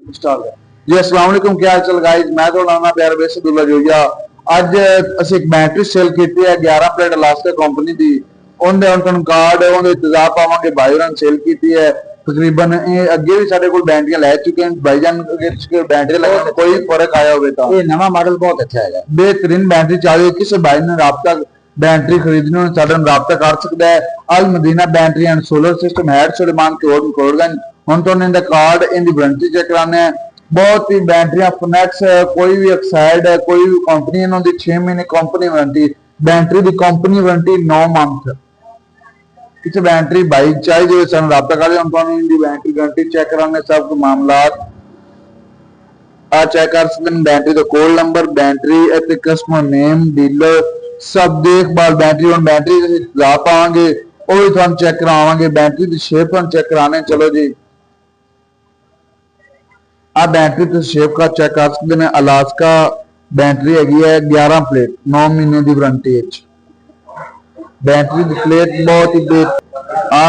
Start कर जी। अस्सलाम वालेकुम, क्या हाल चाल गाइस। मैं थोड़ा ना प्यार बेसदुल्ला जोइया। ਅੱਜ ਅਸੀਂ ਇੱਕ ਬੈਟਰੀ ਸੇਲ ਕੀਤੀ ਹੈ 11 ਪਲੇਟ ਅਲਾਸਕਾ ਕੰਪਨੀ ਦੀ। ਉਹਦੇ ਹੁਣ ਤੁਹਾਨੂੰ ਕਾਰਡ ਉਹਦੇ ਇੰਤਜ਼ਾਰ ਪਾਵਾਂਗੇ। ਬਾਈ ਰਨ ਸੇਲ ਕੀਤੀ ਹੈ ਤਕਰੀਬਨ। ਇਹ ਅੱਗੇ ਵੀ ਸਾਡੇ ਕੋਲ ਬੈਟਰੀਆਂ ਲੈ ਚੁੱਕੇ ਹਨ ਭਾਈਜਾਨ। ਅਗਰ ਬੈਟਰੀ ਲਗਾਉਣ ਕੋਈ ਫਰਕ ਆਇਆ ਹੋਵੇ ਤਾਂ ਇਹ ਨਵਾਂ ਮਾਡਲ ਬਹੁਤ ਅੱਛਾ ਹੈਗਾ। बेहतरीन बैटरी चाहिए किसी भाई ने राब्ता बैटरी खरीदने साढ़े राब्ता कर सकता है। Al Madina battery and solar system head Sulaiman Kotganj. हम तो इनका कार्ड इनकी वारंटी चेक कराने हैं। बहुत ही बैटरियां फनेक्स कोई भी ऑक्साइड है कोई भी कंपनी इन्होंने 6 महीने कंपनी वारंटी। बैटरी की कंपनी वारंटी 9 मंथ। किसी बैटरी बाइक चाहिए सन राब्ता कर हम तो इनकी बैटरी गारंटी चेक कराने सब मामला आ चेक कर सकते हैं। बैटरी का कोड नंबर बैटरी ਅਤੇ ਕਸਟਮਰ ਨੇਮ ਡੀਲਰ सब देखभाल बैटरी और बैटरी ला पावांगे ਉਹ ਵੀ ਤੁਹਾਨੂੰ ਚੈੱਕ ਕਰਾਵਾਂਗੇ। बैटरी ਦੀ ਸ਼ੇਪ ਤੁਹਾਨੂੰ ਚੈੱਕ ਕਰਾਣੇ। ਚਲੋ ਜੀ आ बैटरी तो शेप का चेक कर सकते हैं। अलास्का बैटरी हैगी है 11 प्लेट 9 महीने की वारंटी। बैटरी की प्लेट बहुत ही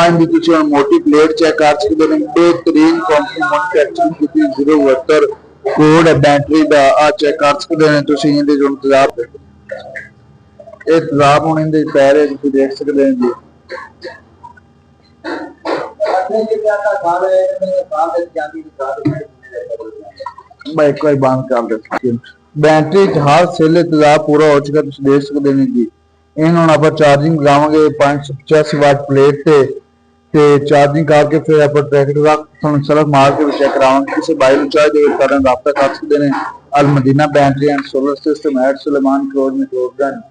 इनकी कुछ मोटी प्लेट चेक कर सकते हैं। बेहतरीन कंपनी मैन्युफैक्चरिंग की 072 कोड है बैटरी का। आ चेक कर सकते हैं तुम इहदे जो इंतजाम होने दे पैर तुम देख सकते हैं जी। एक बार बंद कर दे। बैटरी हर सेल इंतजाम पूरा हो चुका तुम देख सकते हैं जी। इन हम आप चार्जिंग लगावे 585 वाट प्लेट ते चार्जिंग करके फिर आप ट्रैक रख थोड़ा सड़क मार के चेक करावांगे। किसी भाई को चाहिए तो राब्ता कर सकते हैं। Al Madina battery and solar system at Sulaiman road में कोटगंज।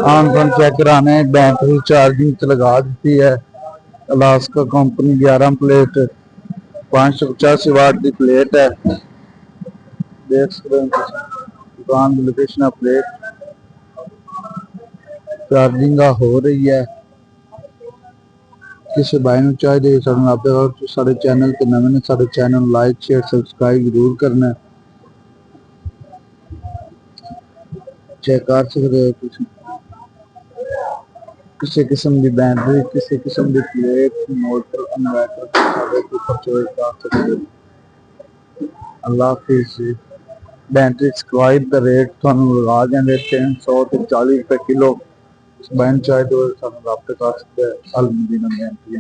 हम चेक कराने बैटरी चार्जिंग लगा दी है। अलास्का कंपनी 11 प्लेट 585 वाट की प्लेट है। देख सकते हैं दुकान की लोकेशन प्लेट चार्जिंग हो रही है। किसी भाई को चाहिए साढ़े चैनल के नवे ने साढ़े चैनल लाइक शेयर सबसक्राइब जरूर करना। चेक कर सकते हो तुम किसी किस्म की बैटरी किसी किस्म की प्लेट मोटर इन्वर्टर परचेज कर सकते हो। अल्लाह हाफिज़। बैटरी स्क्वायर का रेट थानू लगा देंगे 300 से 40 रुपए किलो। बैन चाहे तो राब्ता कर सकते हैं। अल मदीना बैटरी।